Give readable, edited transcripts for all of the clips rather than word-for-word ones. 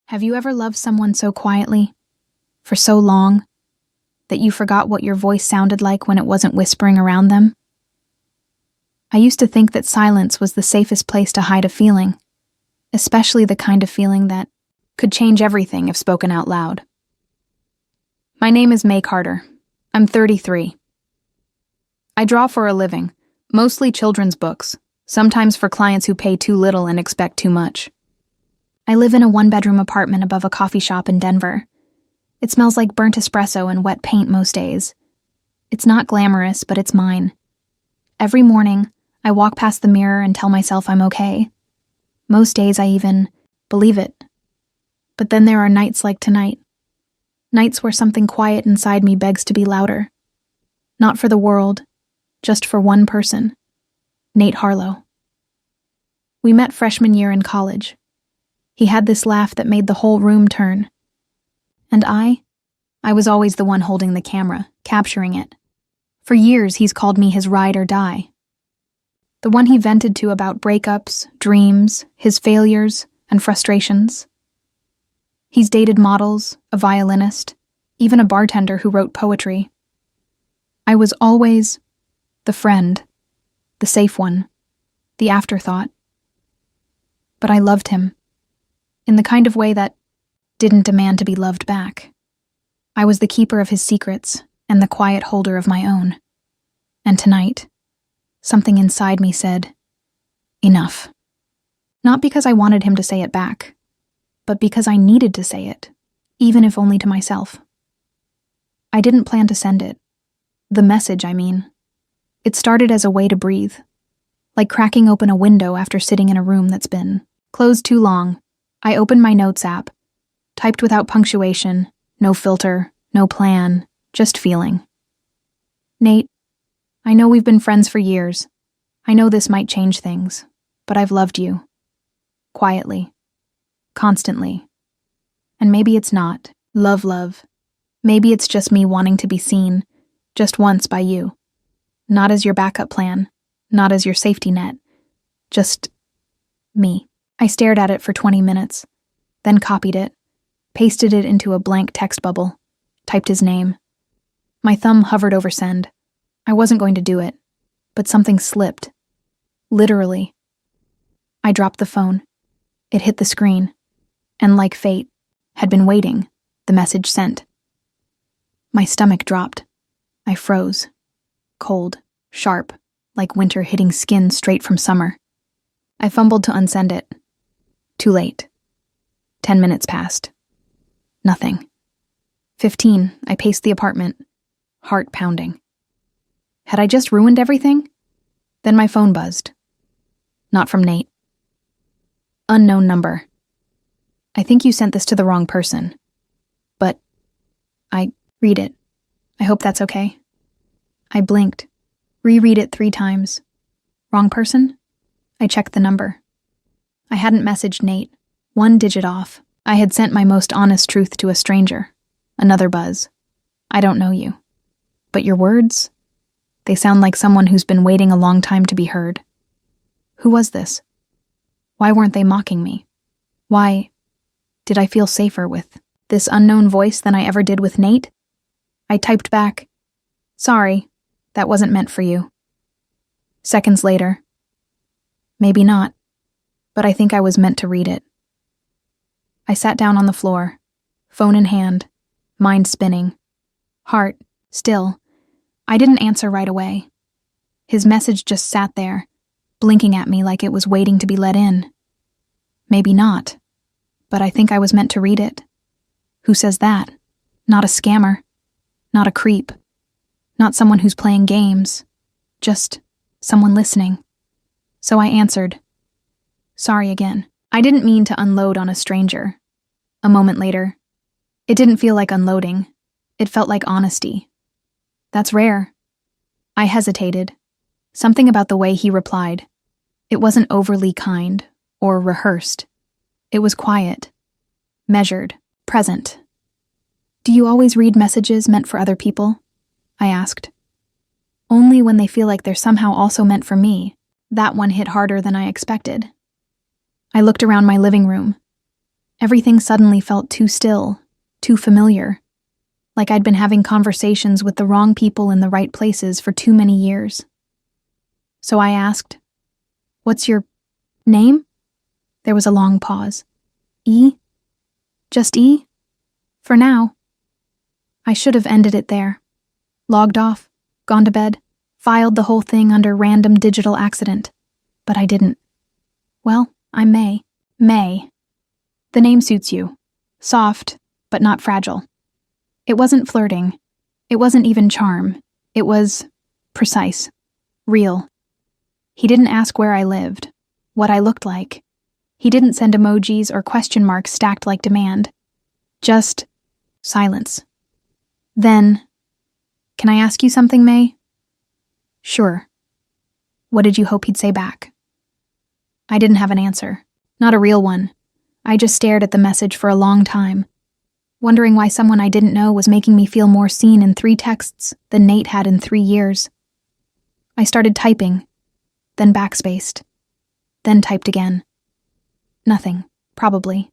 Have you ever loved someone so quietly, for so long, that you forgot what your voice sounded like when it wasn't whispering around them? I used to think that silence was the safest place to hide a feeling, especially the kind of feeling that could change everything if spoken out loud. My name is May Carter. I'm 33. I draw for a living, mostly children's books, sometimes for clients who pay too little and expect too much. I live in a one-bedroom apartment above a coffee shop in Denver. It smells like burnt espresso and wet paint most days. It's not glamorous, but it's mine. Every morning, I walk past the mirror and tell myself I'm okay. Most days I even believe it. But then there are nights like tonight. Nights where something quiet inside me begs to be louder. Not for the world, just for one person. Nate Harlow. We met freshman year in college. He had this laugh that made the whole room turn. And I was always the one holding the camera, capturing it. For years, he's called me his ride or die. The one he vented to about breakups, dreams, his failures, and frustrations. He's dated models, a violinist, even a bartender who wrote poetry. I was always the friend, the safe one, the afterthought. But I loved him, in the kind of way that didn't demand to be loved back. I was the keeper of his secrets and the quiet holder of my own. And tonight, something inside me said, enough. Not because I wanted him to say it back, but because I needed to say it, even if only to myself. I didn't plan to send it. The message, I mean. It started as a way to breathe, like cracking open a window after sitting in a room that's been closed too long. I opened my notes app, typed without punctuation, no filter, no plan, just feeling. Nate, I know we've been friends for years. I know this might change things, but I've loved you. Quietly. Constantly. And maybe it's not love. Maybe it's just me wanting to be seen, just once by you. Not as your backup plan, not as your safety net. Just me. I stared at it for 20 minutes, then copied it, pasted it into a blank text bubble, typed his name. My thumb hovered over send. I wasn't going to do it, but something slipped. Literally. I dropped the phone. It hit the screen, and like fate, had been waiting, the message sent. My stomach dropped. I froze. Cold, sharp, like winter hitting skin straight from summer. I fumbled to unsend it. Too late. 10 minutes passed. Nothing. 15, I paced the apartment, heart pounding. Had I just ruined everything? Then my phone buzzed. Not from Nate. Unknown number. I think you sent this to the wrong person. But I read it. I hope that's okay. I blinked. Reread it 3 times. Wrong person? I checked the number. I hadn't messaged Nate. 1 digit off. I had sent my most honest truth to a stranger. Another buzz. I don't know you. But your words? They sound like someone who's been waiting a long time to be heard. Who was this? Why weren't they mocking me? Why did I feel safer with this unknown voice than I ever did with Nate? I typed back, sorry, that wasn't meant for you. Seconds later, maybe not, but I think I was meant to read it. I sat down on the floor, phone in hand, mind spinning, heart still. I didn't answer right away. His message just sat there, blinking at me like it was waiting to be let in. Maybe not, but I think I was meant to read it. Who says that? Not a scammer. Not a creep. Not someone who's playing games. Just someone listening. So I answered, sorry again. I didn't mean to unload on a stranger. A moment later, it didn't feel like unloading. It felt like honesty. That's rare. I hesitated. Something about the way he replied. It wasn't overly kind or rehearsed. It was quiet, measured, present. Do you always read messages meant for other people? I asked. Only when they feel like they're somehow also meant for me. That one hit harder than I expected. I looked around my living room. Everything suddenly felt too still, too familiar, like I'd been having conversations with the wrong people in the right places for too many years. So I asked, "What's your name?" There was a long pause. "E? Just E? For now." I should have ended it there. Logged off, gone to bed, filed the whole thing under random digital accident. But I didn't. "Well, I'm May." May. The name suits you. Soft, but not fragile. It wasn't flirting. It wasn't even charm. It was precise. Real. He didn't ask where I lived, what I looked like. He didn't send emojis or question marks stacked like demand. Just silence. Then, "Can I ask you something, May?" "Sure." What did you hope he'd say back? I didn't have an answer. Not a real one. I just stared at the message for a long time, wondering why someone I didn't know was making me feel more seen in 3 texts than Nate had in 3 years. I started typing, then backspaced, then typed again. Nothing, probably.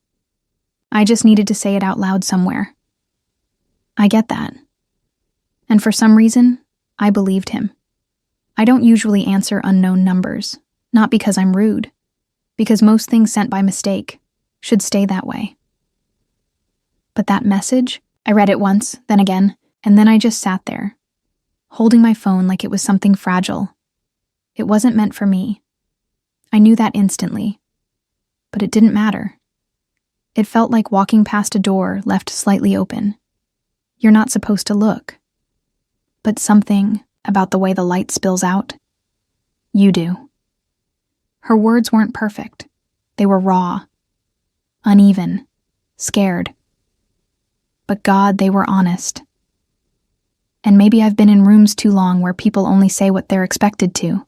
I just needed to say it out loud somewhere. I get that. And for some reason, I believed him. I don't usually answer unknown numbers, not because I'm rude, because most things sent by mistake should stay that way. But that message, I read it once, then again, and then I just sat there, holding my phone like it was something fragile. It wasn't meant for me. I knew that instantly, but it didn't matter. It felt like walking past a door left slightly open. You're not supposed to look. But something about the way the light spills out, you do. Her words weren't perfect. They were raw, uneven, scared. But God, they were honest. And maybe I've been in rooms too long where people only say what they're expected to.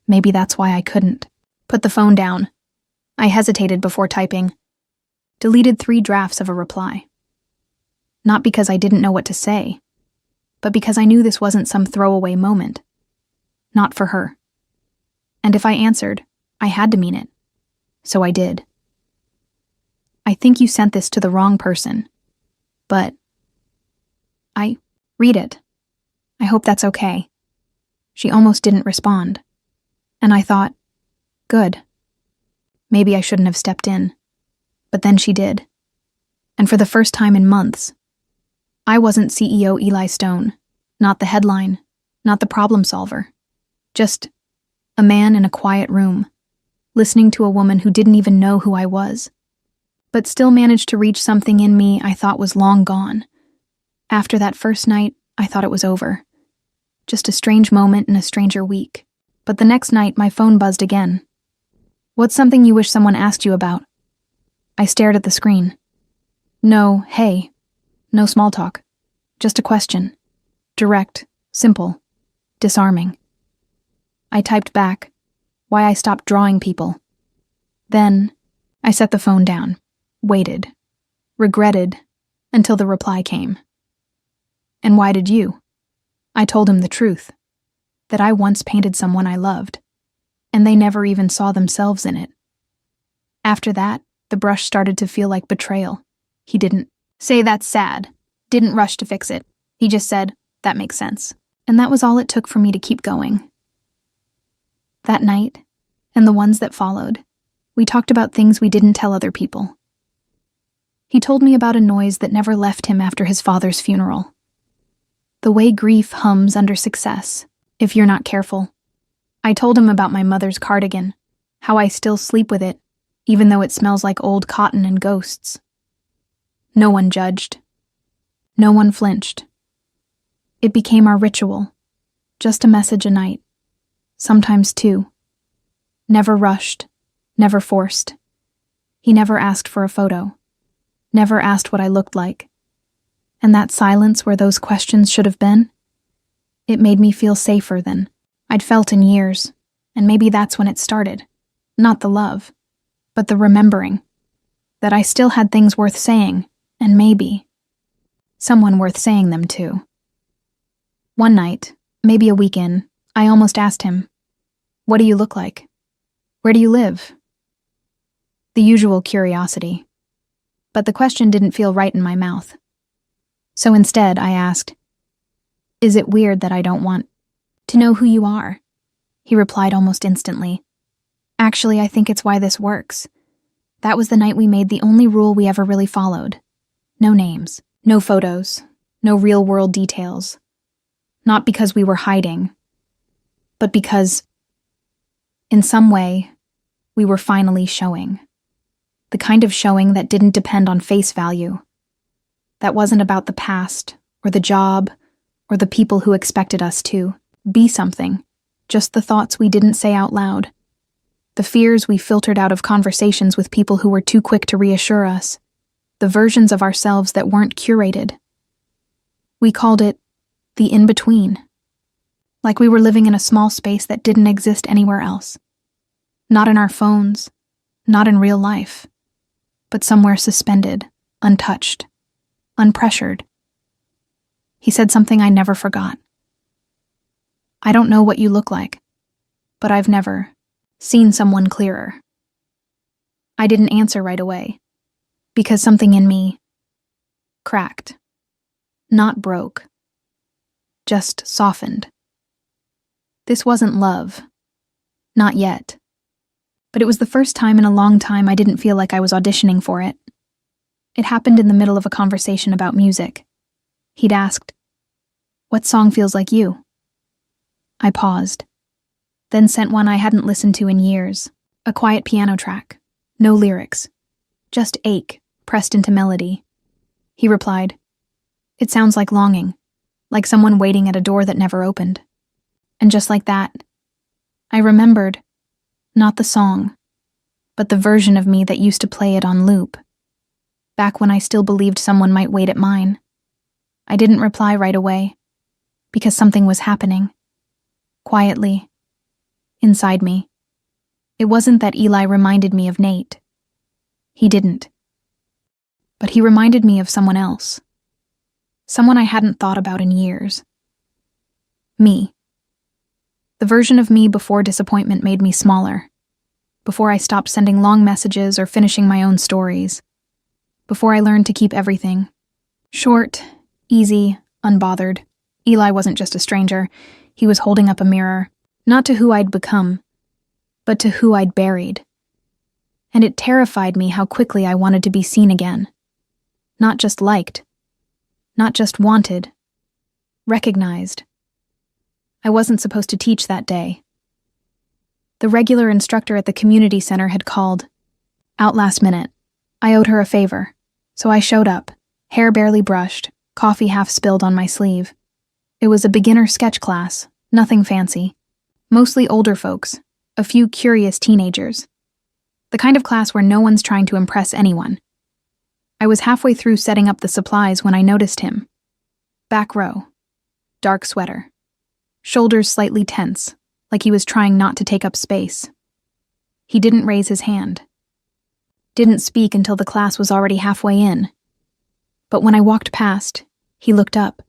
Maybe that's why I couldn't. Put the phone down. I hesitated before typing. Deleted 3 drafts of a reply. Not because I didn't know what to say, but because I knew this wasn't some throwaway moment. Not for her. And if I answered, I had to mean it. So I did. "I think you sent this to the wrong person, but I read it. I hope that's okay." She almost didn't respond. And I thought, good. Maybe I shouldn't have stepped in. But then she did. And for the first time in months, I wasn't CEO Eli Stone, not the headline, not the problem solver. Just a man in a quiet room, listening to a woman who didn't even know who I was, but still managed to reach something in me I thought was long gone. After that first night, I thought it was over. Just a strange moment in a stranger week. But the next night, my phone buzzed again. "What's something you wish someone asked you about?" I stared at the screen. No, hey. No small talk. Just a question. Direct, simple, disarming. I typed back, why I stopped drawing people. Then, I set the phone down, waited, regretted, until the reply came. "And why did you?" I told him the truth, that I once painted someone I loved, and they never even saw themselves in it. After that, the brush started to feel like betrayal. He didn't say that's sad, didn't rush to fix it. He just said, that makes sense. And that was all it took for me to keep going. That night, and the ones that followed, we talked about things we didn't tell other people. He told me about a noise that never left him after his father's funeral. The way grief hums under success, if you're not careful. I told him about my mother's cardigan, how I still sleep with it, even though it smells like old cotton and ghosts. No one judged. No one flinched. It became our ritual, just a message a night, sometimes 2. Never rushed, never forced. He never asked for a photo, never asked what I looked like. And that silence where those questions should have been, it made me feel safer than I'd felt in years, and maybe that's when it started. Not the love, but the remembering, that I still had things worth saying, and maybe someone worth saying them to. One night, maybe a week in, I almost asked him, what do you look like? Where do you live? The usual curiosity, but the question didn't feel right in my mouth. So instead, I asked, "Is it weird that I don't want to know who you are?" He replied almost instantly, "Actually, I think it's why this works. That was the night we made the only rule we ever really followed. No names, no photos, no real-world details. Not because we were hiding, but because, in some way, we were finally showing. The kind of showing that didn't depend on face value. That wasn't about the past, or the job, or the people who expected us to be something. Just the thoughts we didn't say out loud. The fears we filtered out of conversations with people who were too quick to reassure us. The versions of ourselves that weren't curated. We called it the in-between. Like we were living in a small space that didn't exist anywhere else. Not in our phones, not in real life, but somewhere suspended, untouched, unpressured. He said something I never forgot. "I don't know what you look like, but I've never seen someone clearer." I didn't answer right away, because something in me cracked. Not broke. Just softened. This wasn't love. Not yet. But it was the first time in a long time I didn't feel like I was auditioning for it. It happened in the middle of a conversation about music. He'd asked, "What song feels like you?" I paused, then sent one I hadn't listened to in years, a quiet piano track, no lyrics, just ache pressed into melody. He replied, "It sounds like longing, like someone waiting at a door that never opened." And just like that, I remembered, not the song, but the version of me that used to play it on loop, back when I still believed someone might wait at mine. I didn't reply right away, because something was happening, quietly, inside me. It wasn't that Eli reminded me of Nate. He didn't. But he reminded me of someone else. Someone I hadn't thought about in years. Me. The version of me before disappointment made me smaller. Before I stopped sending long messages or finishing my own stories. Before I learned to keep everything short, easy, unbothered. Eli wasn't just a stranger. He was holding up a mirror, not to who I'd become, but to who I'd buried. And it terrified me how quickly I wanted to be seen again. Not just liked. Not just wanted. Recognized. I wasn't supposed to teach that day. The regular instructor at the community center had called. Out last minute. I owed her a favor, so I showed up, hair barely brushed, coffee half spilled on my sleeve. It was a beginner sketch class, nothing fancy. Mostly older folks, a few curious teenagers. The kind of class where no one's trying to impress anyone. I was halfway through setting up the supplies when I noticed him. Back row. Dark sweater. Shoulders slightly tense, like he was trying not to take up space. He didn't raise his hand. Didn't speak until the class was already halfway in. But when I walked past, he looked up.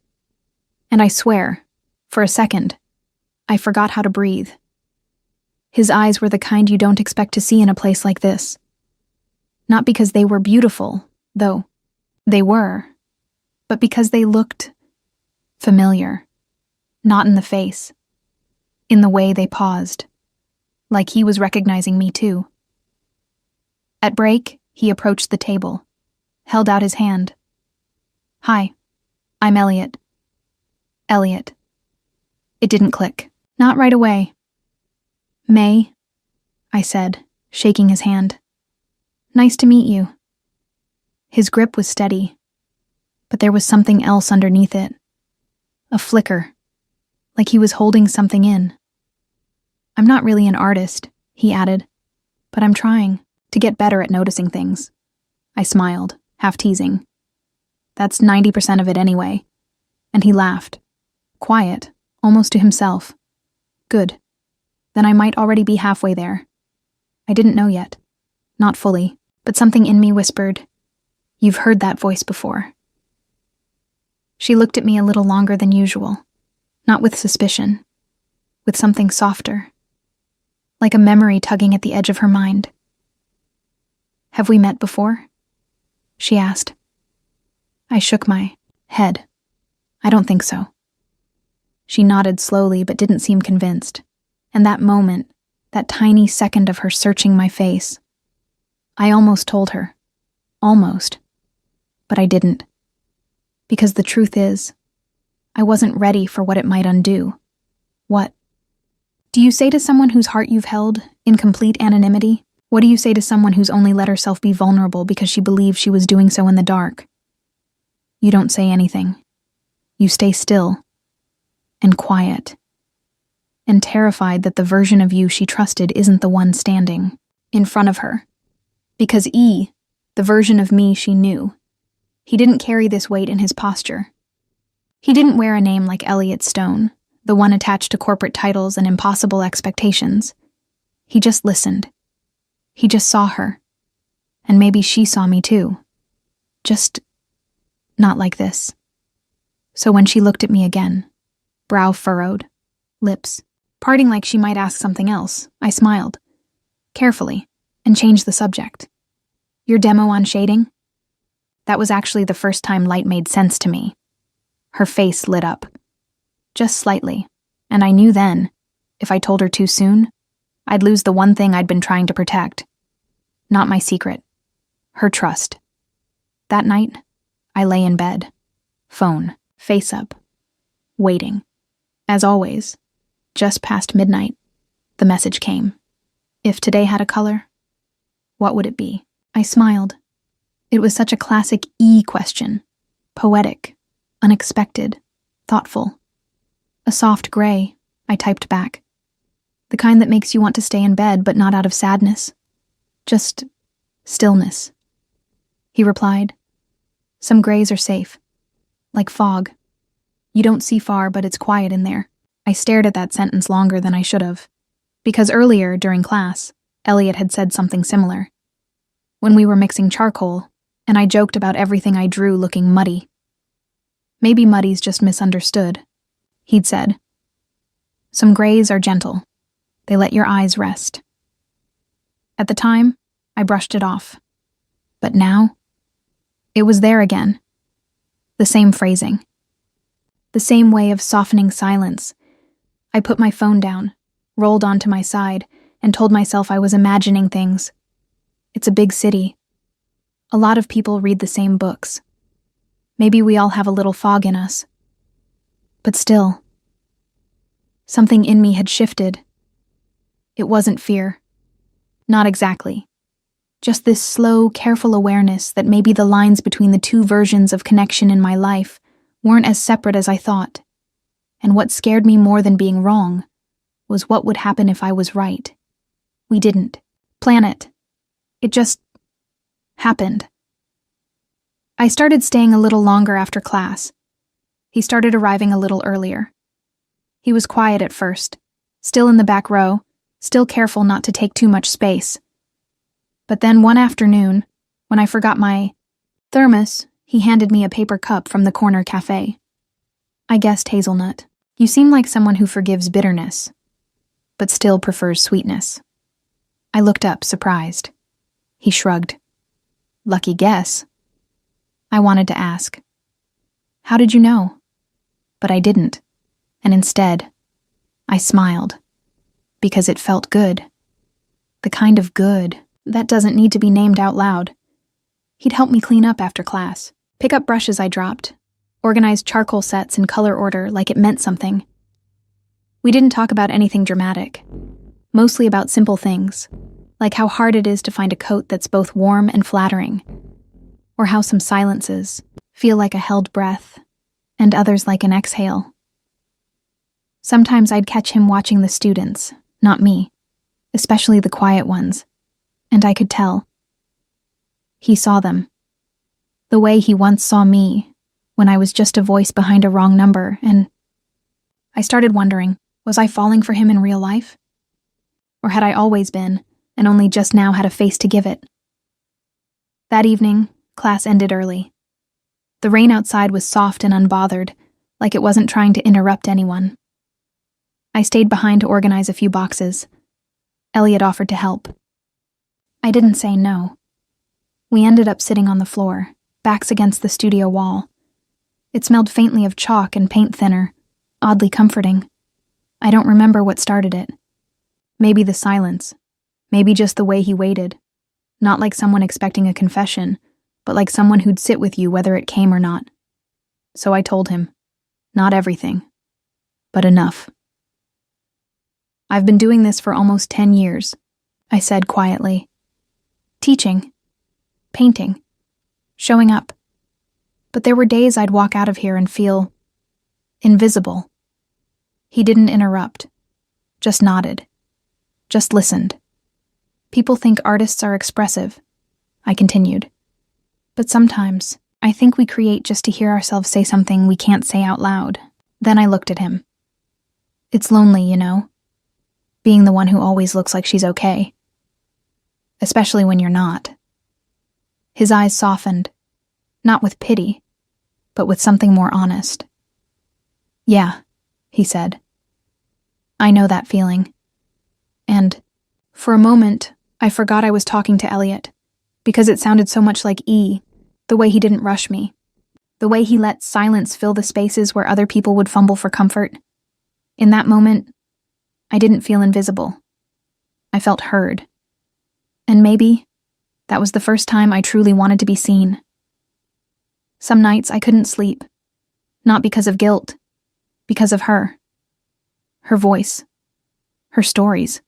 And I swear, for a second, I forgot how to breathe. His eyes were the kind you don't expect to see in a place like this. Not because they were beautiful, though they were, but because they looked familiar. Not in the face. In the way they paused. Like he was recognizing me too. At break, he approached the table, held out his hand. "Hi, I'm Elliot." Elliot. It didn't click. Not right away. "May," I said, shaking his hand. "Nice to meet you." His grip was steady, but there was something else underneath it. A flicker. Like he was holding something in. "I'm not really an artist," he added, "but I'm trying to get better at noticing things." I smiled, half teasing. "That's 90% of it anyway." And he laughed. Quiet, almost to himself. Good. Then I might already be halfway there. I didn't know yet. Not fully, but something in me whispered, "You've heard that voice before." She looked at me a little longer than usual. Not with suspicion. With something softer. Like a memory tugging at the edge of her mind. "Have we met before?" she asked. I shook my head. I don't think so. She nodded slowly but didn't seem convinced. And that moment, that tiny second of her searching my face, I almost told her. Almost. But I didn't. Because the truth is, I wasn't ready for what it might undo. What? Do you say to someone whose heart you've held in complete anonymity? What do you say to someone who's only let herself be vulnerable because she believed she was doing so in the dark? You don't say anything. You stay still and quiet and terrified that the version of you she trusted isn't the one standing in front of her. Because the version of me she knew, he didn't carry this weight in his posture. He didn't wear a name like Elliot Stone, the one attached to corporate titles and impossible expectations. He just listened. He just saw her. And maybe she saw me too. Just not like this. So when she looked at me again, brow furrowed, lips parting like she might ask something else, I smiled, carefully, and changed the subject. Your demo on shading? That was actually the first time light made sense to me. Her face lit up. Just slightly, and I knew then, if I told her too soon, I'd lose the one thing I'd been trying to protect. Not my secret. Her trust. That night, I lay in bed, phone, face up, waiting. As always, just past midnight, the message came. If today had a color, what would it be? I smiled. It was such a classic question. Poetic, unexpected, thoughtful. A soft gray, I typed back. The kind that makes you want to stay in bed, but not out of sadness. Just stillness. He replied, some grays are safe. Like fog. You don't see far, but it's quiet in there. I stared at that sentence longer than I should have. Because earlier, during class, Elliot had said something similar. When we were mixing charcoal, and I joked about everything I drew looking muddy. Maybe muddy's just misunderstood. He'd said, some grays are gentle. They let your eyes rest. At the time, I brushed it off. But now, it was there again. The same phrasing. The same way of softening silence. I put my phone down, rolled onto my side, and told myself I was imagining things. It's a big city. A lot of people read the same books. Maybe we all have a little fog in us. But still, something in me had shifted. It wasn't fear. Not exactly. Just this slow, careful awareness that maybe the lines between the two versions of connection in my life weren't as separate as I thought. And what scared me more than being wrong was what would happen if I was right. We didn't plan it. It just happened. I started staying a little longer after class. He started arriving a little earlier. He was quiet at first, still in the back row, still careful not to take too much space. But then one afternoon, when I forgot my thermos, he handed me a paper cup from the corner cafe. I guessed hazelnut. You seem like someone who forgives bitterness, but still prefers sweetness. I looked up, surprised. He shrugged. Lucky guess. I wanted to ask, how did you know? But I didn't, and instead, I smiled, because it felt good. The kind of good that doesn't need to be named out loud. He'd help me clean up after class, pick up brushes I dropped, organize charcoal sets in color order like it meant something. We didn't talk about anything dramatic, mostly about simple things, like how hard it is to find a coat that's both warm and flattering, or how some silences feel like a held breath, and others like an exhale. Sometimes I'd catch him watching the students, not me, especially the quiet ones, and I could tell. He saw them. The way he once saw me, when I was just a voice behind a wrong number, and I started wondering, was I falling for him in real life? Or had I always been, and only just now had a face to give it? That evening, class ended early. The rain outside was soft and unbothered, like it wasn't trying to interrupt anyone. I stayed behind to organize a few boxes. Elliot offered to help. I didn't say no. We ended up sitting on the floor, backs against the studio wall. It smelled faintly of chalk and paint thinner, oddly comforting. I don't remember what started it. Maybe the silence. Maybe just the way he waited. Not like someone expecting a confession, but like someone who'd sit with you whether it came or not. So I told him. Not everything, but enough. I've been doing this for almost 10 years, I said quietly. Teaching. Painting. Showing up. But there were days I'd walk out of here and feel invisible. He didn't interrupt. Just nodded. Just listened. People think artists are expressive, I continued. But sometimes, I think we create just to hear ourselves say something we can't say out loud. Then I looked at him. It's lonely, you know? Being the one who always looks like she's okay. Especially when you're not. His eyes softened, not with pity, but with something more honest. Yeah, he said. I know that feeling. And, for a moment, I forgot I was talking to Elliot, because it sounded so much like E, the way he didn't rush me, the way he let silence fill the spaces where other people would fumble for comfort. In that moment, I didn't feel invisible. I felt heard. And maybe that was the first time I truly wanted to be seen. Some nights I couldn't sleep, not because of guilt, because of her. Her voice. Her stories.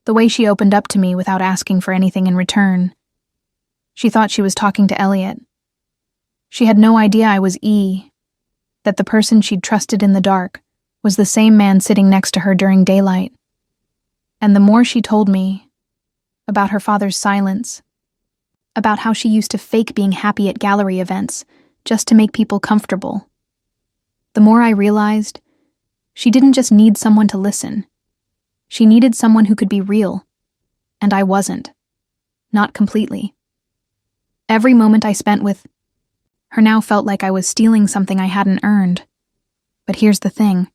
The way she opened up to me without asking for anything in return. She thought she was talking to Elliot. She had no idea I was E, that the person she'd trusted in the dark was the same man sitting next to her during daylight. And the more she told me about her father's silence, about how she used to fake being happy at gallery events just to make people comfortable, the more I realized she didn't just need someone to listen. She needed someone who could be real, and I wasn't. Not completely. Every moment I spent with her now felt like I was stealing something I hadn't earned. But here's the thing.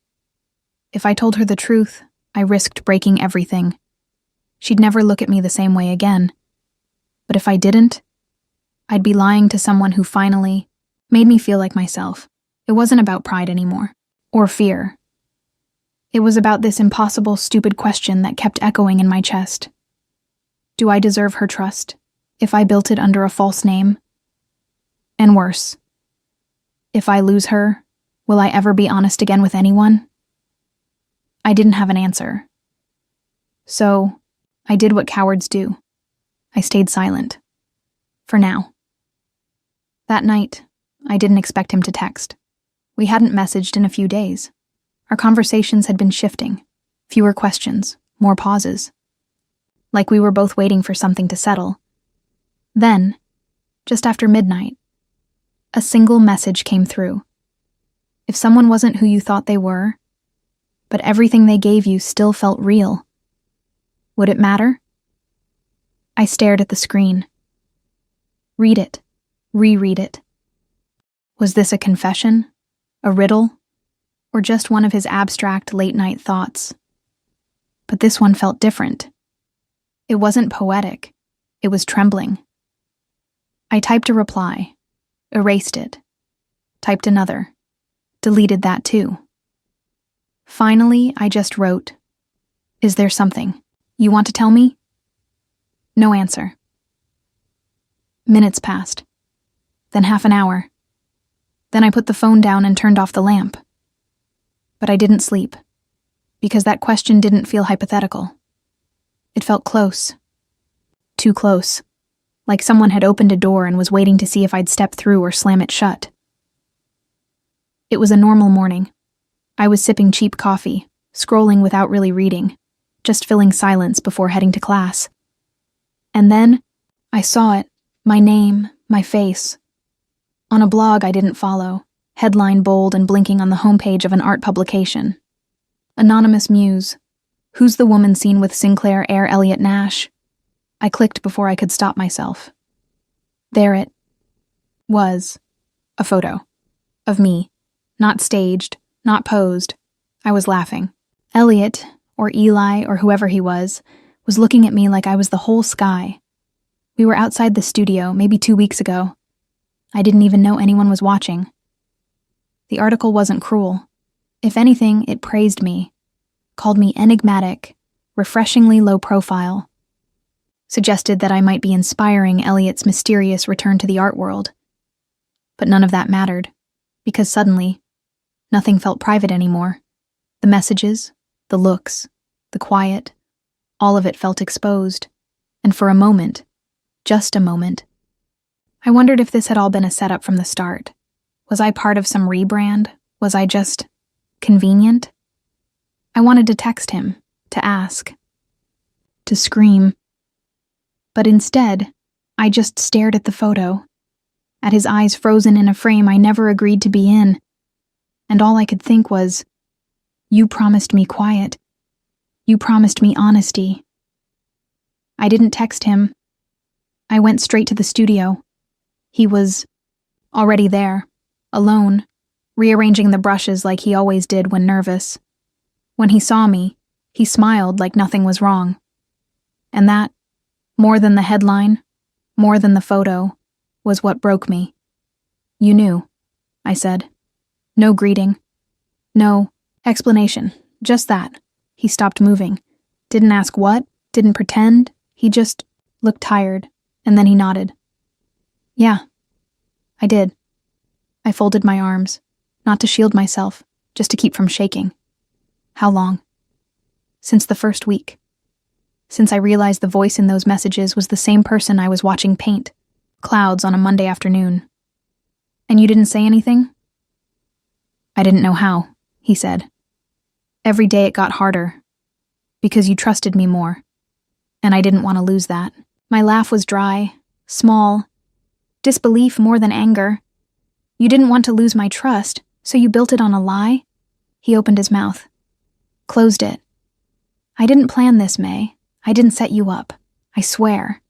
If I told her the truth, I risked breaking everything. She'd never look at me the same way again. But if I didn't, I'd be lying to someone who finally made me feel like myself. It wasn't about pride anymore, or fear. It was about this impossible, stupid question that kept echoing in my chest. Do I deserve her trust if I built it under a false name? And worse, if I lose her, will I ever be honest again with anyone? I didn't have an answer. So, I did what cowards do. I stayed silent. For now. That night, I didn't expect him to text. We hadn't messaged in a few days. Our conversations had been shifting. Fewer questions, more pauses. Like we were both waiting for something to settle. Then, just after midnight, a single message came through. If someone wasn't who you thought they were, but everything they gave you still felt real, would it matter? I stared at the screen. Read it. Reread it. Was this a confession? A riddle? Or just one of his abstract late-night thoughts? But this one felt different. It wasn't poetic. It was trembling. I typed a reply, erased it, typed another, deleted that too. Finally, I just wrote, "Is there something you want to tell me?" No answer. Minutes passed, then half an hour. Then I put the phone down and turned off the lamp. But I didn't sleep, because that question didn't feel hypothetical. It felt close. Too close. Like someone had opened a door and was waiting to see if I'd step through or slam it shut. It was a normal morning. I was sipping cheap coffee, scrolling without really reading, just filling silence before heading to class. And then, I saw it, my name, my face. On a blog I didn't follow, headline bold and blinking on the homepage of an art publication. Anonymous Muse. Who's the woman seen with Sinclair heir Elliot Nash? I clicked before I could stop myself. There it was. A photo. Of me. Not staged, not posed. I was laughing. Elliot, or Eli, or whoever he was looking at me like I was the whole sky. We were outside the studio maybe 2 weeks ago. I didn't even know anyone was watching. The article wasn't cruel. If anything, it praised me, called me enigmatic, refreshingly low profile, suggested that I might be inspiring Elliot's mysterious return to the art world. But none of that mattered, because suddenly, nothing felt private anymore. The messages, the looks, the quiet, all of it felt exposed. And for a moment, just a moment, I wondered if this had all been a setup from the start. Was I part of some rebrand? Was I just convenient? I wanted to text him, to ask, to scream. But instead, I just stared at the photo, at his eyes frozen in a frame I never agreed to be in, and all I could think was, "You promised me quiet. You promised me honesty." I didn't text him. I went straight to the studio. He was already there, alone, rearranging the brushes like he always did when nervous. When he saw me, he smiled like nothing was wrong. And that, more than the headline, more than the photo, was what broke me. "You knew," I said. No greeting. No explanation. Just that. He stopped moving. Didn't ask what, didn't pretend. He just looked tired, and then he nodded. "Yeah, I did." I folded my arms, not to shield myself, just to keep from shaking. How long? Since the first week. Since I realized the voice in those messages was the same person I was watching paint clouds on a Monday afternoon. "And you didn't say anything?" "I didn't know how," he said. "Every day it got harder, because you trusted me more, and I didn't want to lose that." My laugh was dry, small, disbelief more than anger. "You didn't want to lose my trust, so you built it on a lie?" He opened his mouth, closed it. "I didn't plan this, May. I didn't set you up. I swear."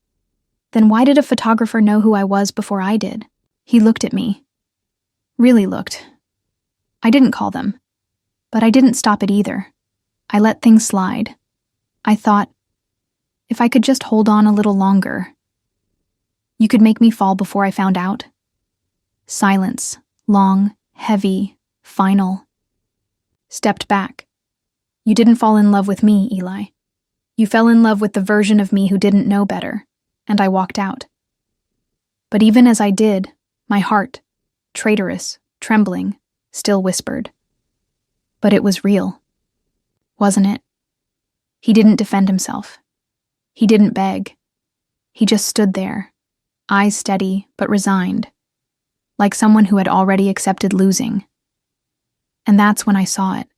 "Then why did a photographer know who I was before I did?" He looked at me. Really looked. I didn't call them, but I didn't stop it either. I let things slide. I thought, if I could just hold on a little longer. "You could make me fall before I found out?" Silence, long, heavy, final. Stepped back. "You didn't fall in love with me, Eli. You fell in love with the version of me who didn't know better, and I walked out." But even as I did, my heart, traitorous, trembling, still whispered. But it was real. Wasn't it? He didn't defend himself. He didn't beg. He just stood there, eyes steady but resigned, like someone who had already accepted losing. And that's when I saw it.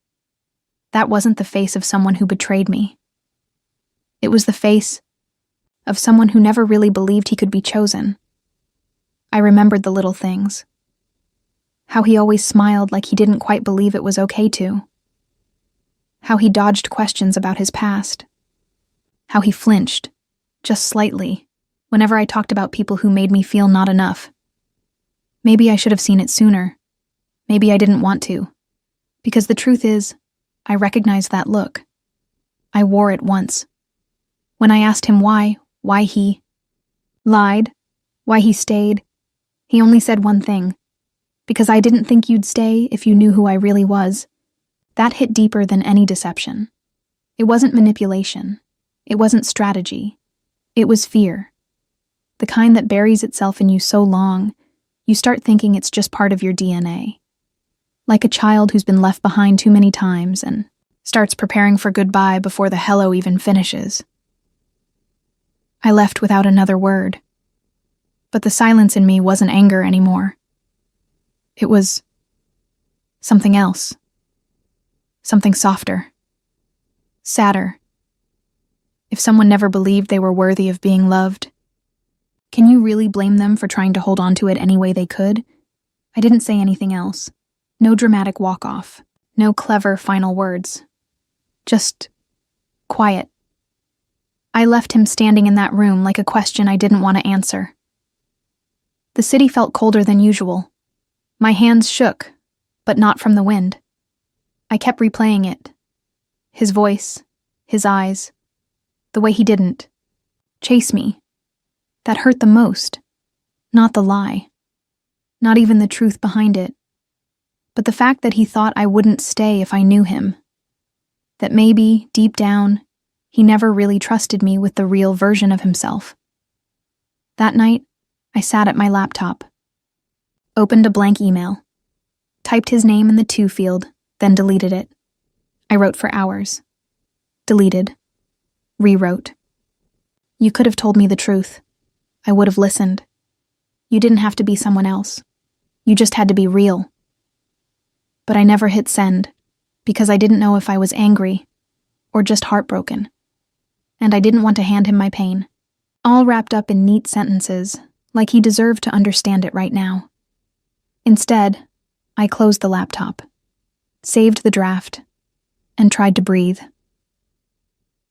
That wasn't the face of someone who betrayed me. It was the face of someone who never really believed he could be chosen. I remembered the little things. How he always smiled like he didn't quite believe it was okay to. How he dodged questions about his past. How he flinched, just slightly, whenever I talked about people who made me feel not enough. Maybe I should have seen it sooner. Maybe I didn't want to. Because the truth is, I recognized that look. I wore it once. When I asked him why he lied, why he stayed, he only said one thing. "Because I didn't think you'd stay if you knew who I really was." That hit deeper than any deception. It wasn't manipulation. It wasn't strategy. It was fear. The kind that buries itself in you so long, you start thinking it's just part of your DNA. Like a child who's been left behind too many times and starts preparing for goodbye before the hello even finishes. I left without another word. But the silence in me wasn't anger anymore. It was something else. Something softer. Sadder. If someone never believed they were worthy of being loved, can you really blame them for trying to hold on to it any way they could? I didn't say anything else. No dramatic walk-off. No clever final words. Just quiet. I left him standing in that room like a question I didn't want to answer. The city felt colder than usual. My hands shook, but not from the wind. I kept replaying it. His voice, his eyes, the way he didn't chase me, That hurt the most. Not the lie. Not even the truth behind it. But the fact that he thought I wouldn't stay if I knew him. That maybe, deep down, he never really trusted me with the real version of himself. That night, I sat at my laptop, opened a blank email, typed his name in the to field, then deleted it. I wrote for hours. Deleted. Rewrote. You could have told me the truth. I would have listened. You didn't have to be someone else. You just had to be real. But I never hit send, because I didn't know if I was angry or just heartbroken. And I didn't want to hand him my pain, all wrapped up in neat sentences, like he deserved to understand it right now. Instead, I closed the laptop, saved the draft, and tried to breathe.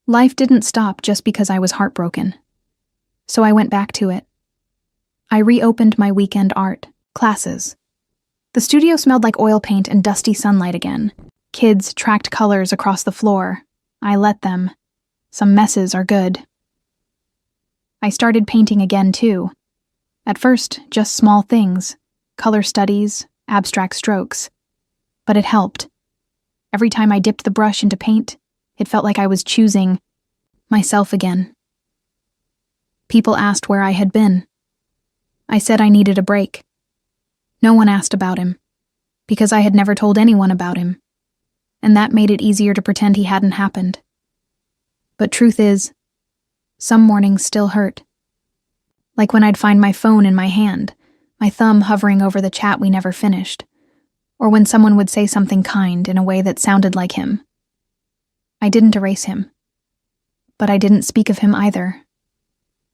Life didn't stop just because I was heartbroken, so I went back to it. I reopened my weekend art classes. The studio smelled like oil paint and dusty sunlight again. Kids tracked colors across the floor. I let them. Some messes are good. I started painting again, too. At first, just small things, color studies, abstract strokes. But it helped. Every time I dipped the brush into paint, it felt like I was choosing myself again. People asked where I had been. I said I needed a break. No one asked about him, because I had never told anyone about him, and that made it easier to pretend he hadn't happened. But truth is, some mornings still hurt. Like when I'd find my phone in my hand, my thumb hovering over the chat we never finished, or when someone would say something kind in a way that sounded like him. I didn't erase him, but I didn't speak of him either.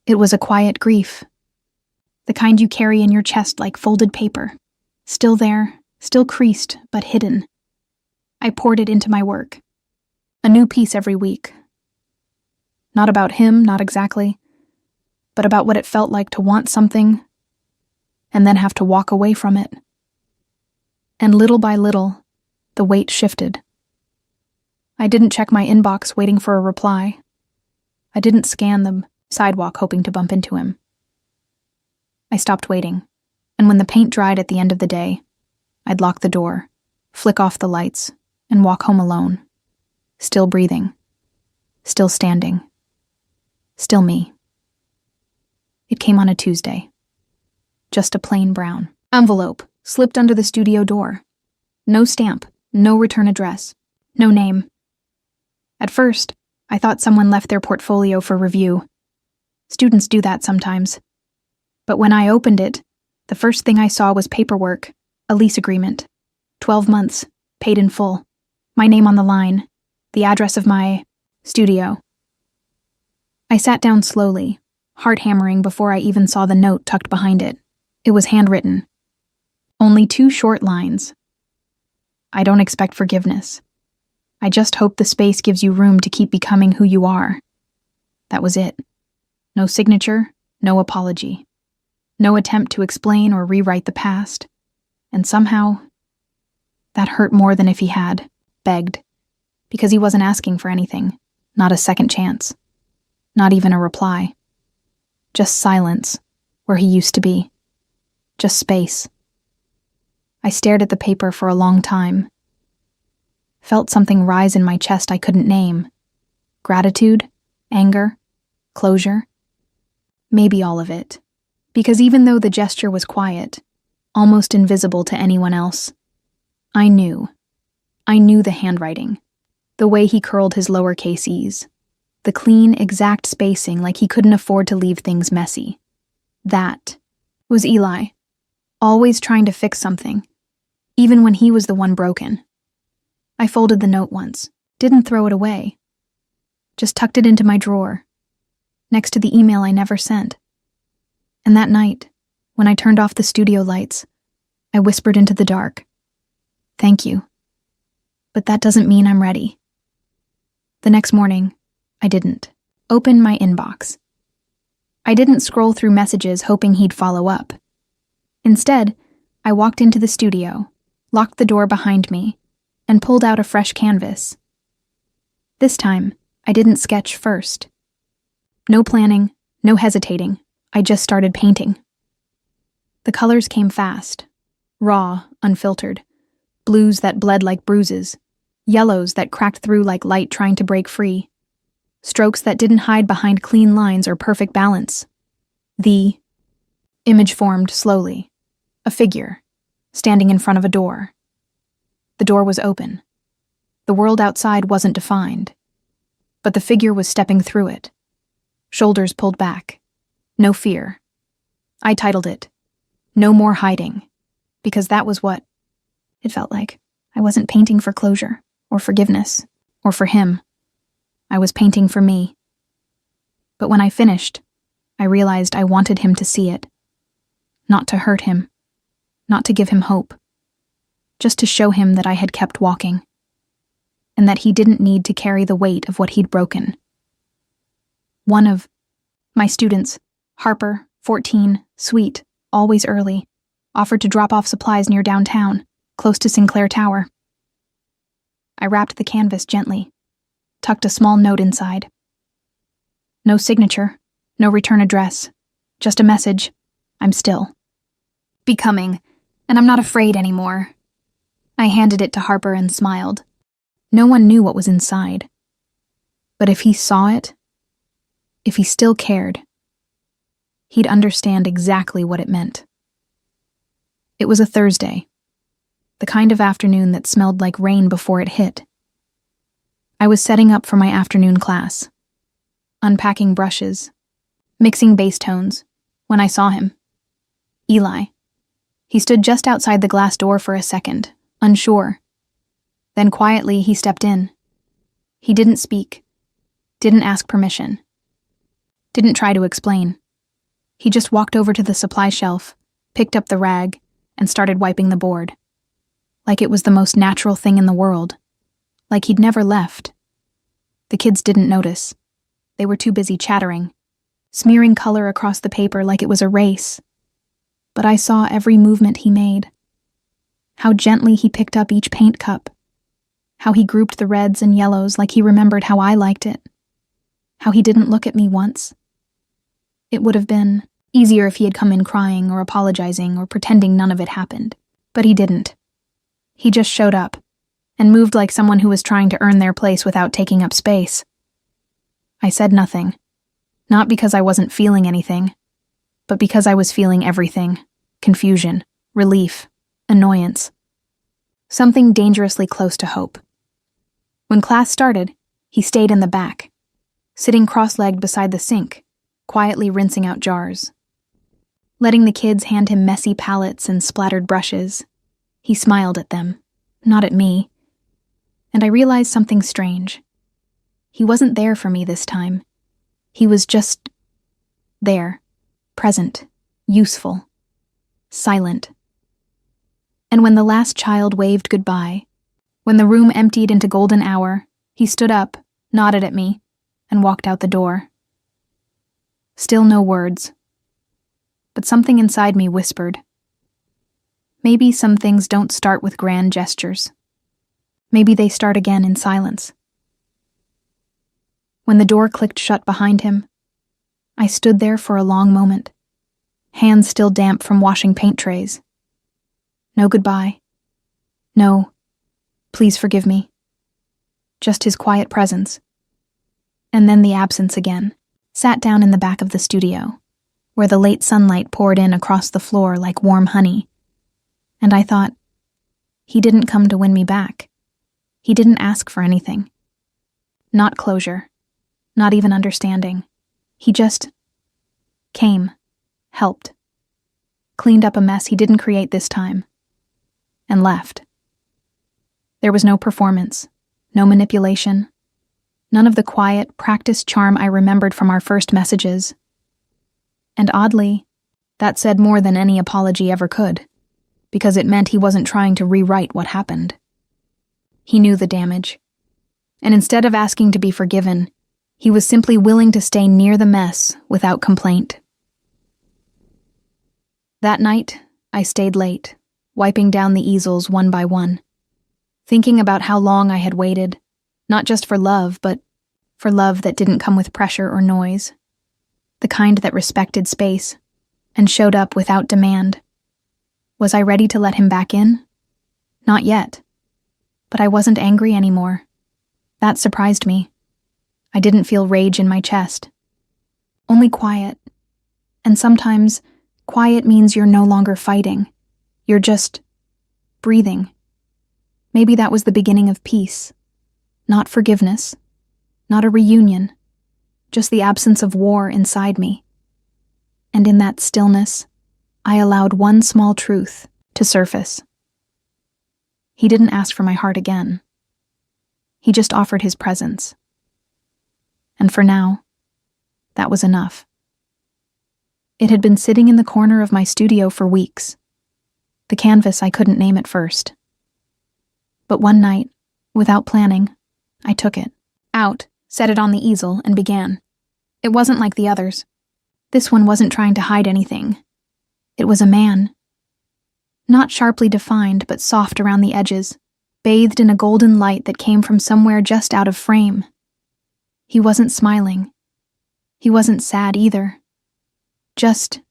It was a quiet grief, the kind you carry in your chest like folded paper, still there, still creased, but hidden. I poured it into my work, a new piece every week. Not about him, not exactly, but about what it felt like to want something and then have to walk away from it. And little by little, the weight shifted. I didn't check my inbox waiting for a reply. I didn't scan the sidewalk hoping to bump into him. I stopped waiting, and when the paint dried at the end of the day, I'd lock the door, flick off the lights, and walk home alone. Still breathing. Still standing. Still me. It came on a Tuesday. Just a plain brown envelope slipped under the studio door. No stamp, no return address, no name. At first, I thought someone left their portfolio for review. Students do that sometimes. But when I opened it, the first thing I saw was paperwork, a lease agreement, 12 months, paid in full, my name on the line, the address of my studio. I sat down slowly, heart hammering before I even saw the note tucked behind it. It was handwritten. Only 2 short lines. I don't expect forgiveness. I just hope the space gives you room to keep becoming who you are. That was it. No signature, no apology. No attempt to explain or rewrite the past. And somehow, that hurt more than if he had begged. Because he wasn't asking for anything. Not a second chance. Not even a reply. Just silence, where he used to be. Just space. I stared at the paper for a long time. Felt something rise in my chest I couldn't name. Gratitude? Anger? Closure? Maybe all of it. Because even though the gesture was quiet, almost invisible to anyone else, I knew. I knew the handwriting. The way he curled his lowercase e's. The clean, exact spacing like he couldn't afford to leave things messy. That was Eli. Always trying to fix something, even when he was the one broken. I folded the note once, didn't throw it away. Just tucked it into my drawer, next to the email I never sent. And that night, when I turned off the studio lights, I whispered into the dark, "Thank you. But that doesn't mean I'm ready." The next morning, I didn't open my inbox. I didn't scroll through messages hoping he'd follow up. Instead, I walked into the studio, locked the door behind me, and pulled out a fresh canvas. This time, I didn't sketch first. No planning, no hesitating. I just started painting. The colors came fast, raw, unfiltered, blues that bled like bruises, yellows that cracked through like light trying to break free, strokes that didn't hide behind clean lines or perfect balance. The image formed slowly, a figure, standing in front of a door. The door was open. The world outside wasn't defined, but the figure was stepping through it, shoulders pulled back, no fear. I titled it, No More Hiding, because that was what it felt like. I wasn't painting for closure, or forgiveness, or for him. I was painting for me. But when I finished, I realized I wanted him to see it. Not to hurt him, not to give him hope, just to show him that I had kept walking, and that he didn't need to carry the weight of what he'd broken. One of my students, Harper, 14, sweet, always early, offered to drop off supplies near downtown, close to Sinclair Tower. I wrapped the canvas gently, tucked a small note inside. No signature, no return address, just a message. I'm still becoming, and I'm not afraid anymore. I handed it to Harper and smiled. No one knew what was inside. But if he saw it, if he still cared, he'd understand exactly what it meant. It was a Thursday, the kind of afternoon that smelled like rain before it hit. I was setting up for my afternoon class, unpacking brushes, mixing bass tones, when I saw him. Eli. He stood just outside the glass door for a second, unsure. Then quietly he stepped in. He didn't speak, didn't ask permission, didn't try to explain. He just walked over to the supply shelf, picked up the rag, and started wiping the board. Like it was the most natural thing in the world. Like he'd never left. The kids didn't notice. They were too busy chattering, smearing color across the paper like it was a race. But I saw every movement he made. How gently he picked up each paint cup. How he grouped the reds and yellows like he remembered how I liked it. How he didn't look at me once. It would have been easier if he had come in crying or apologizing or pretending none of it happened. But he didn't. He just showed up and moved like someone who was trying to earn their place without taking up space. I said nothing. Not because I wasn't feeling anything, but because I was feeling everything. Confusion, relief, annoyance. Something dangerously close to hope. When class started, he stayed in the back, sitting cross-legged beside the sink, quietly rinsing out jars. Letting the kids hand him messy palettes and splattered brushes, he smiled at them, not at me. And I realized something strange. He wasn't there for me this time. He was just there, present, useful, silent. And when the last child waved goodbye, when the room emptied into golden hour, he stood up, nodded at me, and walked out the door. Still no words. But something inside me whispered. Maybe some things don't start with grand gestures. Maybe they start again in silence. When the door clicked shut behind him, I stood there for a long moment, hands still damp from washing paint trays. No goodbye. No, please forgive me. Just his quiet presence. And then the absence again. Sat down in the back of the studio, where the late sunlight poured in across the floor like warm honey. And I thought, he didn't come to win me back. He didn't ask for anything. Not closure. Not even understanding. He just came, helped, cleaned up a mess he didn't create this time, and left. There was no performance, no manipulation, none of the quiet, practiced charm I remembered from our first messages. And oddly, that said more than any apology ever could, because it meant he wasn't trying to rewrite what happened. He knew the damage, and instead of asking to be forgiven, he was simply willing to stay near the mess without complaint. That night, I stayed late, wiping down the easels one by one, thinking about how long I had waited, not just for love, but for love that didn't come with pressure or noise. the kind that respected space and showed up without demand. Was I ready to let him back in? Not yet. But I wasn't angry anymore. That surprised me. I didn't feel rage in my chest. Only quiet. And sometimes, quiet means you're no longer fighting. You're just breathing. Maybe that was the beginning of peace. Not forgiveness. Not a reunion. Just the absence of war inside me. And in that stillness, I allowed one small truth to surface. He didn't ask for my heart again. He just offered his presence. And for now, that was enough. It had been sitting in the corner of my studio for weeks. The canvas I couldn't name at first. But one night, without planning, I took it out, set it on the easel, and began. It wasn't like the others. This one wasn't trying to hide anything. It was a man. Not sharply defined, but soft around the edges, bathed in a golden light that came from somewhere just out of frame. He wasn't smiling. He wasn't sad either. Just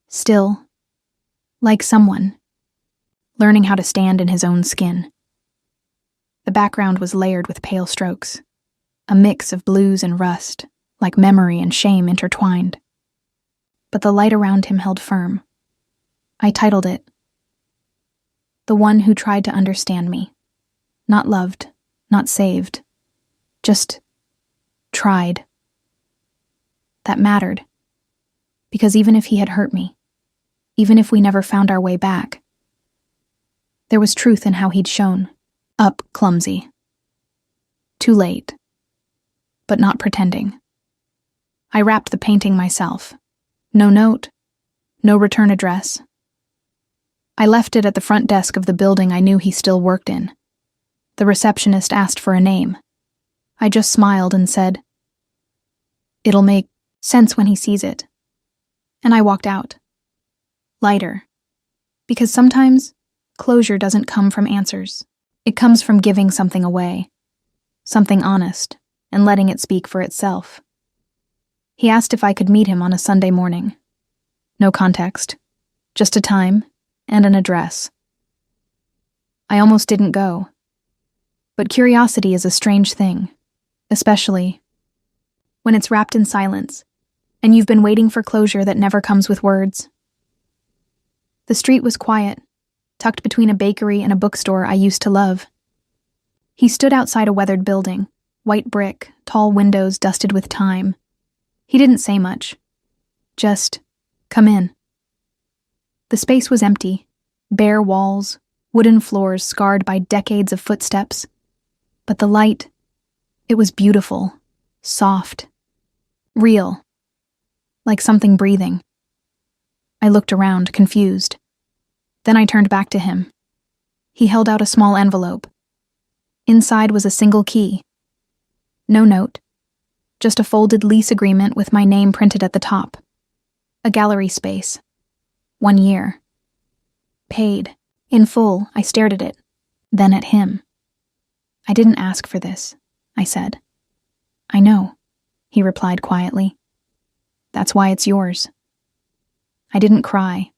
still, like someone, learning how to stand in his own skin. The background was layered with pale strokes, a mix of blues and rust, like memory and shame intertwined. But the light around him held firm. I titled it, "The One Who Tried to Understand Me." Not loved, not saved, just tried. That mattered, because even if he had hurt me, even if we never found our way back, there was truth in how he'd shown. Up clumsy. Too late. But not pretending. I wrapped the painting myself. No note. No return address. I left it at the front desk of the building I knew he still worked in. The receptionist asked for a name. I just smiled and said, "It'll make sense when he sees it." And I walked out. Lighter. Because sometimes, closure doesn't come from answers. It comes from giving something away. Something honest, and letting it speak for itself. He asked if I could meet him on a Sunday morning. No context. Just a time and an address. I almost didn't go. But curiosity is a strange thing, especially when it's wrapped in silence, and you've been waiting for closure that never comes with words. The street was quiet, tucked between a bakery and a bookstore I used to love. He stood outside a weathered building, white brick, tall windows dusted with time. He didn't say much. Just, "Come in." The space was empty, bare walls, wooden floors scarred by decades of footsteps. But the light, it was beautiful, soft, real, like something breathing. I looked around, confused. Then I turned back to him. He held out a small envelope. Inside was a single key. No note, just a folded lease agreement with my name printed at the top. A gallery space. 1 year. Paid. In full, I stared at it, then at him. "I didn't ask for this," I said. "I know," he replied quietly. "That's why it's yours." I didn't cry.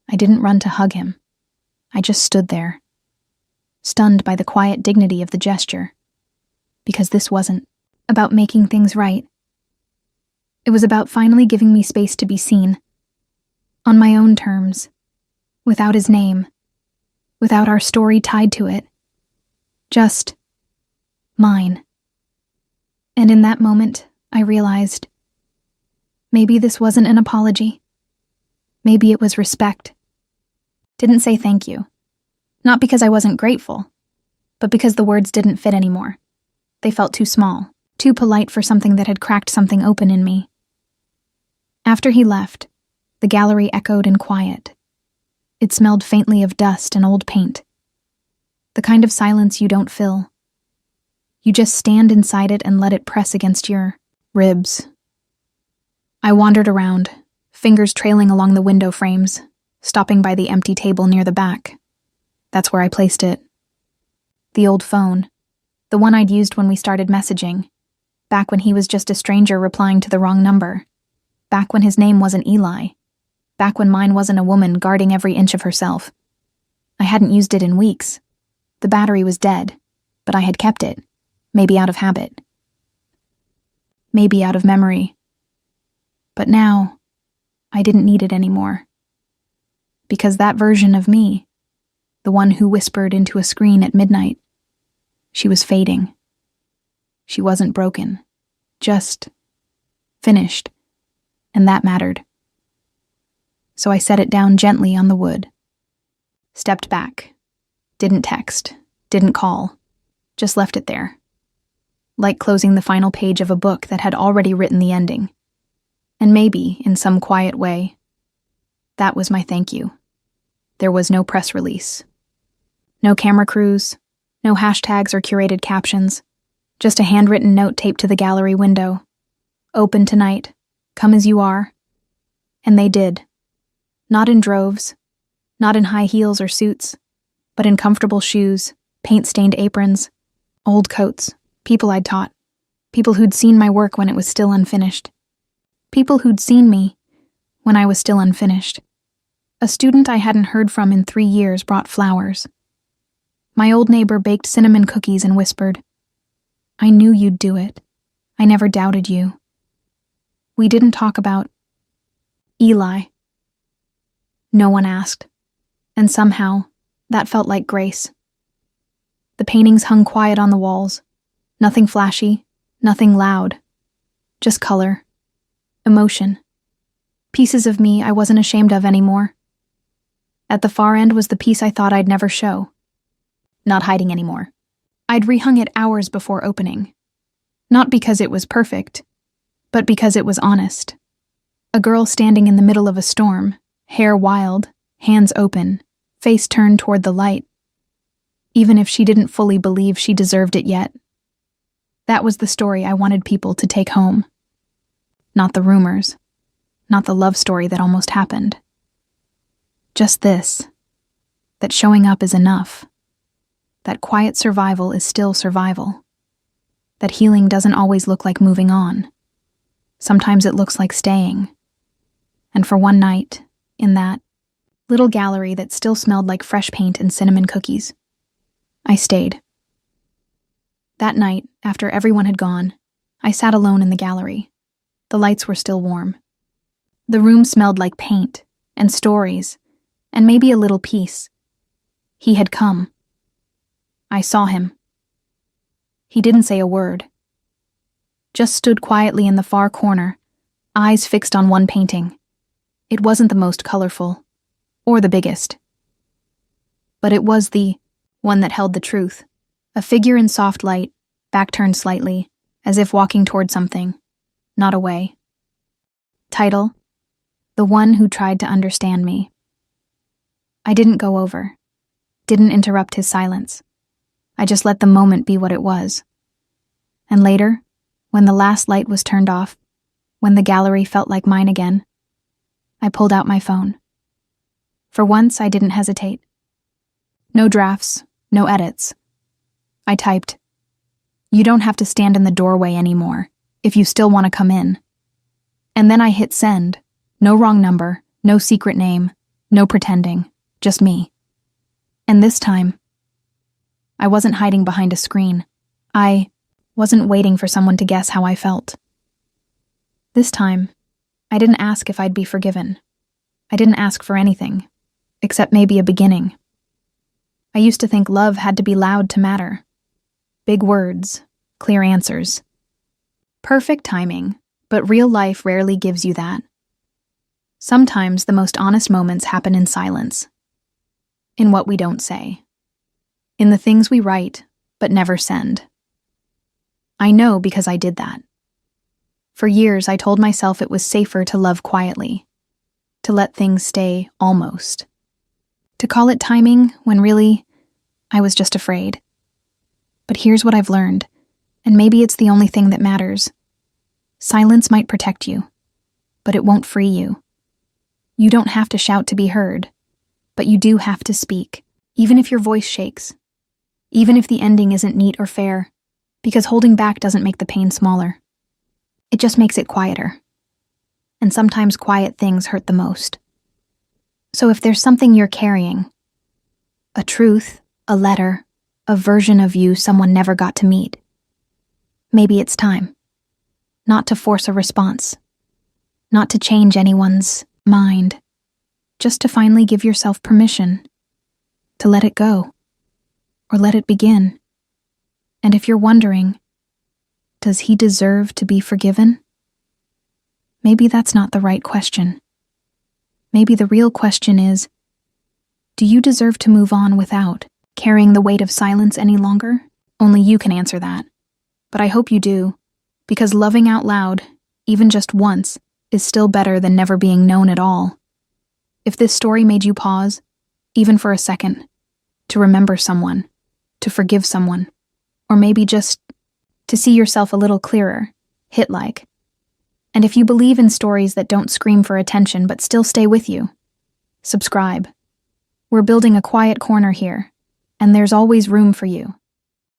I didn't run to hug him. I just stood there, stunned by the quiet dignity of the gesture. Because this wasn't about making things right. It was about finally giving me space to be seen. On my own terms. Without his name. Without our story tied to it. Just mine. And in that moment, I realized maybe this wasn't an apology. Maybe it was respect. Didn't say thank you. Not because I wasn't grateful, but because the words didn't fit anymore. They felt too small, too polite for something that had cracked something open in me. After he left, the gallery echoed in quiet. It smelled faintly of dust and old paint. The kind of silence you don't fill. You just stand inside it and let it press against your ribs. I wandered around, fingers trailing along the window frames, stopping by the empty table near the back. That's where I placed it. The old phone, the one I'd used when we started messaging, back when he was just a stranger replying to the wrong number. back when his name wasn't Eli, back when mine wasn't a woman guarding every inch of herself. I hadn't used it in weeks. The battery was dead, but I had kept it, maybe out of habit, maybe out of memory. But now, I didn't need it anymore. Because that version of me, the one who whispered into a screen at midnight, she was fading. She wasn't broken, just finished, and that mattered. So I set it down gently on the wood, stepped back, didn't text, didn't call, just left it there, like closing the final page of a book that had already written the ending. And maybe, in some quiet way, that was my thank you. There was no press release. No camera crews, no hashtags or curated captions, just a handwritten note taped to the gallery window. Open tonight, come as you are. And they did. Not in droves, not in high heels or suits, but in comfortable shoes, paint-stained aprons, old coats, people I'd taught, people who'd seen my work when it was still unfinished, people who'd seen me when I was still unfinished. A student I hadn't heard from in 3 years brought flowers. My old neighbor baked cinnamon cookies and whispered, "I knew you'd do it. I never doubted you." We didn't talk about Eli. No one asked, and somehow that felt like grace. The paintings hung quiet on the walls, nothing flashy, nothing loud, just color, emotion, pieces of me I wasn't ashamed of anymore. At the far end was the piece I thought I'd never show. Not hiding anymore. I'd rehung it hours before opening. Not because it was perfect, but because it was honest. A girl standing in the middle of a storm, hair wild, hands open, face turned toward the light, even if she didn't fully believe she deserved it yet. That was the story I wanted people to take home. Not the rumors, not the love story that almost happened. Just this, that showing up is enough, that quiet survival is still survival, that healing doesn't always look like moving on. Sometimes it looks like staying. And for one night, in that little gallery that still smelled like fresh paint and cinnamon cookies, I stayed. That night, after everyone had gone, I sat alone in the gallery. The lights were still warm. The room smelled like paint and stories and maybe a little peace. He had come. I saw him. He didn't say a word. Just stood quietly in the far corner, eyes fixed on one painting. It wasn't the most colorful, or the biggest. But it was the one that held the truth. A figure in soft light, back turned slightly, as if walking toward something, not away. Title: The One Who Tried to Understand Me. I didn't go over, didn't interrupt his silence. I just let the moment be what it was. And later, when the last light was turned off, when the gallery felt like mine again, I pulled out my phone. For once, I didn't hesitate. No drafts, no edits. I typed, "You don't have to stand in the doorway anymore, if you still want to come in." And then I hit send. No wrong number, no secret name, no pretending, just me. And this time, I wasn't hiding behind a screen. I wasn't waiting for someone to guess how I felt. This time, I didn't ask if I'd be forgiven. I didn't ask for anything, except maybe a beginning. I used to think love had to be loud to matter. Big words, clear answers. Perfect timing, but real life rarely gives you that. Sometimes the most honest moments happen in silence. In what we don't say. In the things we write, but never send. I know because I did that. For years, I told myself it was safer to love quietly, to let things stay almost, to call it timing when really, I was just afraid. But here's what I've learned, and maybe it's the only thing that matters. Silence might protect you, but it won't free you. You don't have to shout to be heard, but you do have to speak, even if your voice shakes, even if the ending isn't neat or fair, because holding back doesn't make the pain smaller. It just makes it quieter. and sometimes quiet things hurt the most. So if there's something you're carrying, a truth, a letter, a version of you someone never got to meet, maybe it's time. Not to force a response, not to change anyone's mind, just to finally give yourself permission to let it go, or let it begin. And if you're wondering, does he deserve to be forgiven? Maybe that's not the right question. Maybe the real question is, do you deserve to move on without carrying the weight of silence any longer? Only you can answer that. But I hope you do, because loving out loud, even just once, is still better than never being known at all. If this story made you pause, even for a second, to remember someone, to forgive someone, or maybe just to see yourself a little clearer, hit like. And if you believe in stories that don't scream for attention but still stay with you, subscribe. We're building a quiet corner here, and there's always room for you.